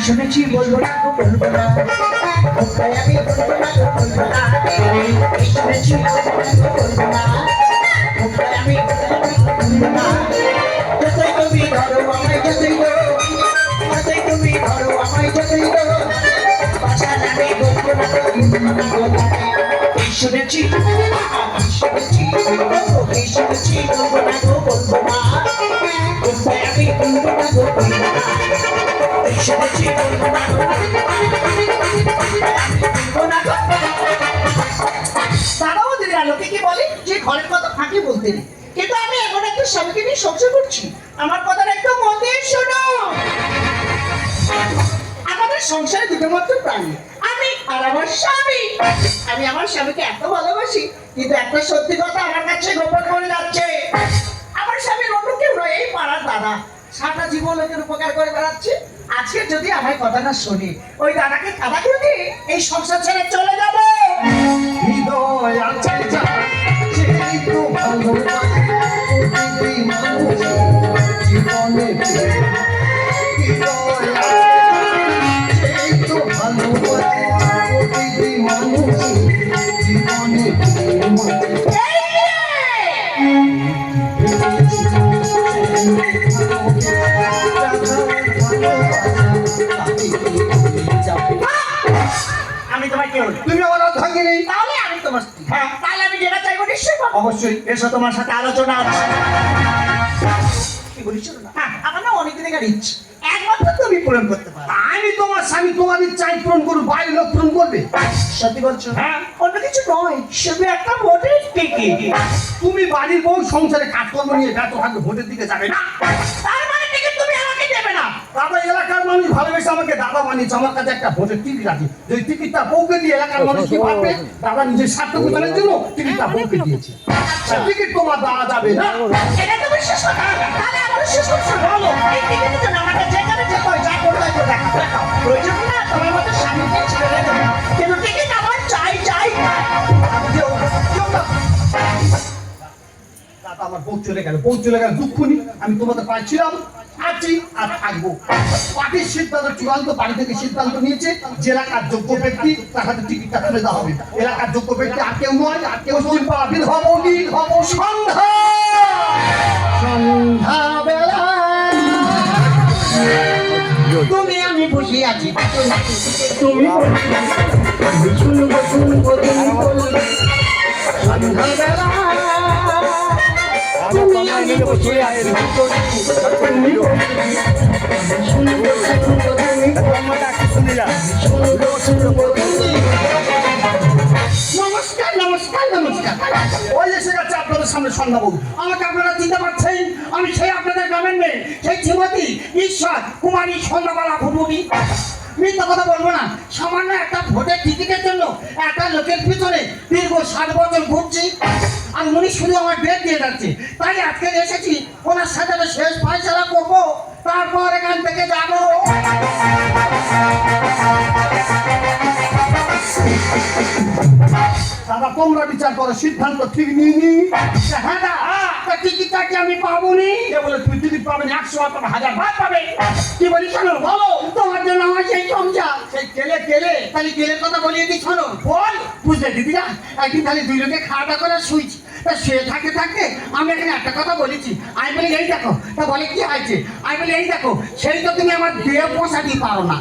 শুনেছি বলবো না গো বলবো না, আমি বলবো না গো বলবো না, শুনেছি বলবো না গো বলবো না, আমি বলবো না। যতই তুমি ধরো আমায় যতই ধরো, যতই তুমি ধরো আমায় যতই ধরো, বাসা জানে বলবো না গো বলবো না গো। শুনেছি শুনেছি শুনেছি বলবো না গো বলবো না, আমি বলবো না গো বলবো না, শুনেছি বলবো না গো বলবো না গো। তারাও দিদি আলোকে কি বলে যে ঘরের কথা ফাঁকি বলতে নেই, কিন্তু আমি এখন একটা স্বামীকে নিয়ে সংসার করছি। আমার কথাটা একটু মন দিয়ে শোনো। আমাদের সংসারে দুটো মাত্র প্রাণী, আমি আর আমার স্বামী। আমি আমার স্বামীকে এত ভালোবাসি, কিন্তু একটা সত্যি কথা আমার কাছে গোপন করে যাচ্ছে। আমার স্বামীর অন্য কেউ নয়, এই পাড়ার দাদা। সারা জীবন লোকের উপকার করে বেড়াচ্ছে। আজকে যদি আমার কথাটা শুনি, ওই দাদাকে কাদা করে দিয়ে এই সংসার ছেড়ে চলে যাবে। হৃদয় আছে সেই তো ভালোবাসে প্রতিটি মানুষ জীবনে, হৃদয় আছে সেই তো ভালোবাসে প্রতিটি মানুষ জীবনে। আমি তোমায় কেউ তুমি আমার ভাঙি নেই, তাহলে আমি তোমার স্ত্রী। হ্যাঁ, তাহলে আমি যেটা চাইবো নিশ্চয়ই পাবো। অবশ্যই এসো, তোমার সাথে আলোচনা আছে। কি বলিস না? হ্যাঁ, আমার না অনেক দিনের ইচ্ছে, একমাত্র তুমি পূরণ করতে পারো। আমি তোমার স্বামী, তোমার ইচ্ছাই পূরণ করবো, বাইরের লোক পূরণ করবে? সত্যি বলছো? হ্যাঁ, অন্য কিছু নয়, শুধু একটা ভোটের টিকিট। তুমি বাড়ির বউ সংসারে কাজকর্ম নিয়ে ব্যস্ত থাকবে, ভোটের দিকে যাবে না। তার মানে টিকিট তুমি আমাকে দেবে না? দাদা এলাকার মানুষ ভালোবেসে আমাকে দাদা বানিয়েছে, আমার কাছে একটা ভোটের টিকিট আছে। যে টিকিটটা বউকে দিয়ে এলাকার মানুষ কি ভাববে? দাদা নিজের স্বার্থ প্রচারের জন্য টিকিটটা বউকে দিয়েছে। টিকিট তোমার দেওয়া যাবে না। এটা তুমি শেষ কথা। তাহলে আমার শেষ কথা বলো, এই টিকিটের জন্য আমাকে যেখানে যেতে হয়, যা করতে হয় দেখাও। প্রয়োজন না তোমার মতো স্বামীকে ছেড়ে দেবে, কিন্তু টিকিট আমার চাই চাই। দাদা আমার বউ চলে গেল, বউ চলে গেল দুঃখ নি। আমি তোমাদের পাইছিলাম, আছি আর থাকবো। পার্টির সিদ্ধান্ত চূড়ান্ত, বাড়ি থেকে সিদ্ধান্ত নিয়েছে যে এলাকার যোগ্য ব্যক্তি তার হাতে টিকিটটা তুলে দেওয়া হবে। এলাকার যোগ্য ব্যক্তি আর কেউ নয়, আর কেউ সন্ধ্যা সন্ধ্যাবেলা তুমি আমি বসে আছি, তুমি শুনবো শুনবো তুমি বলবে। সন্ধ্যাবেলা তুমি আমি বসে আছি, তুমি শুনবো শুনবো তুমি শুনবো শুনবো তুমি। নমস্কার নমস্কার নমস্কার। ওই এসে গেছে আপনাদের সামনে সন্ধ্যাবাবু। আমাকে আপনারা চিনতে পারছেন? আমি সেই আপনাদের গ্রামের মেয়ে, সেই শ্রীমতী ঈশ্বর কুমারী সন্ধ্যাবেলা ভুবুনি। মিথ্যা কথা বলবো না, সামান্য একটা ভোটের টিকিটের জন্য একটা লোকের পিছনে দীর্ঘ 60 বছর ঘুরছি, আর উনি শুধু আমার ডেট দিয়ে যাচ্ছে। তাই আজকে এসেছি, ওনার সাথে শেষ ফয়সালা করবো, তারপর এখান থেকে যাবো। দাদা তোমরা বিচার করো, সিদ্ধান্ত ঠিক নিয়ে নি। হ্যাঁ দা, টিকিটটা কি আমি পাবো নি? কে বলে তুমি টিকিট পাবেন? 100 অথবা 1000 ভাগ পাবে। কি বলি শোনো, বলো তোমার জন্য আমার সেই সংসার। সেই কেলে কেলে তাহলে গেলের কথা বলিয়ে দিই, শোনো বল। বুঝলে দিদিরা, একদিন তাহলে দুই লোকে খাওয়া দাওয়া করে শুয়েছি, তা শুয়ে থাকতে থাকতে আমি এখানে একটা কথা বলেছি। আমি বলি এই দেখো, তা বলে কি হয়েছে? আমি বলি এই দেখো, সেই তো তুমি আমার দেহ পোষাতে পারো না।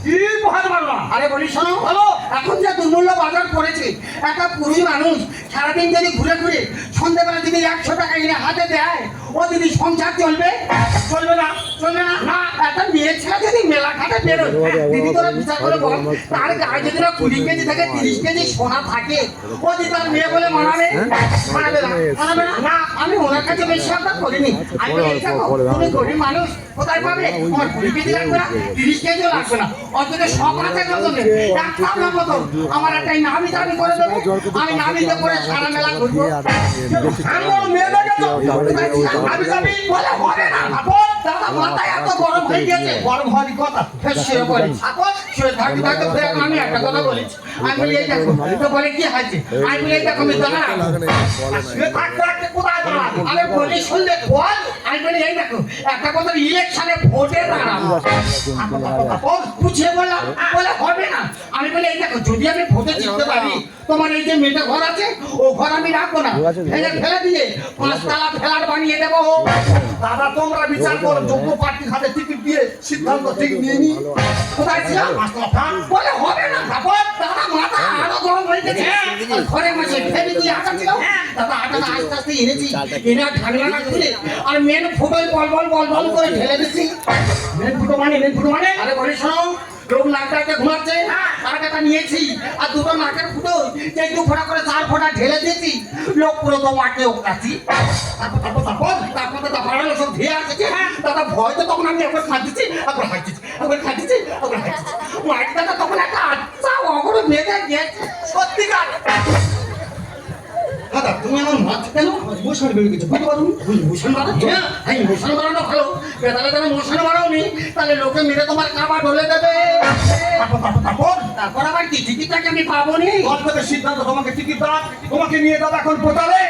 কি ভালো ভালো না। আরে বলি শোনো, বলো, এখন যে দুর্মূল্য বাজার পড়েছে, একটা পুরুষ মানুষ সারাদিন যদি ঘুরে ঘুরে সন্ধ্যেবেলা যদি 100 টাকা এনে হাতে দেয়, ও দিদি সংসার চলবে? চলবে না, চলবে না। না, একটা মেয়ে ছেলে যদি মেলা ঘাটে বেরোয়, দিদি তোরা বিচার করে বল, তার গায়ে যদি 20 কেজি থেকে 30 কেজি সোনা থাকে, ও দিদি তার মেয়ে বলে মানাবে? মানাবে না, মানাবে না। না, আমি ওনার কাছে বেশি আশা করিনি। আমি বলি এই দেখো, তুমি গরিব মানুষ, কোথায় পাবে? আমার 20 কেজি লাগবে না, 30 কেজিও লাগবে না, অন্তত শখ আছে কত নেই, এক টাকার মতো আমার একটা নামি দাবি করে দেবে, আমি নামিতে করে সারা মেলা ঘুরবো। আমার মেয়ে দেখেছো, আমি যাবি বলে হবে না। বল দাদা, মাথায় এত গরম হয়ে গেছে। গরম হওয়ারই কথা। শুয়ে বলে থাকো, শুয়ে থাকতে থাকতে ফের আমি একটা কথা বলেছি। আমি বলি এই দেখো, তো বলে কি হয়েছে? আমি বলি এই দেখো, আমি দাঁড়া শুয়ে থাকতে থাকতে কোথায় আরে বলি শুনলে বল, আমি বলি এই দেখো একটা কথা, ইলেকশনে ভোটে দাঁড়াবো, বুঝিয়ে বললাম, বলে হবে না। আমি বলি এই দেখো, যদি আমি ভোটে জিততে পারি, তোমার এই যে মেয়েটা ঘর আছে, ও ঘর আমি রাখবো না, ভেঙে ফেলে দিয়ে 5 তলা ফ্ল্যাট বানিয়ে দেবো। দাদা তোমরা বিচার করো, যোগ্য প্রার্থীর হাতে টিকিট দিয়ে সিদ্ধান্ত ঠিক নিয়ে নি। কোথায় ছিল? বলে হবে না কাপড়, দাদা মাথা আরো গরম হয়ে গেছে। আর ঘরে বসে ফেলে তুই আটা ছিল, দাদা আটাটা আস্তে আস্তে এনেছি, এনে আর ঢাকনাটা খুলে আর মেন ফুটোয় বল বল বল বল করে ঢেলে দিচ্ছি। মেন ফুটো মানে আরে বলি শোনো, লোক নাকটাকে ঘুমাচ্ছে, তার কাটা নিয়েছি আর দুটো নাকের ফুটো যে 2 ফোঁটা করে 4 ফোঁটা ঢেলে দিয়েছি, লোক পুরো তো মাকে ওকাছি। তারপর তো হারালো সব ধেয়ে আসছে, দাদা ভয় তো তখন আমি একবার খাচ্ছি, একবার খাচ্ছি, একবার খাচ্ছি, একবার খাচ্ছি, মাটিটা তখন একটা আচ্ছা অগরে বেঁধে গেছে। সত্যিকার দাদা, তুমি আমার মাছ কেন মোশন বেরিয়ে গেছো, বুঝতে পারো মোশন মারাচ্ছ? হ্যাঁ, মোশন মারানো ভালো, তাহলে তুমি মোশন মারাওনি, তাহলে লোকে মেরে তোমার কাবা ঢলে দেবে। তারপর আবার কি টিকিটটাকে আমি পাবো নি? সিদ্ধান্ত তোমাকে টিকিট দাও, তোমাকে নিয়ে দাদা এখন প্রচারে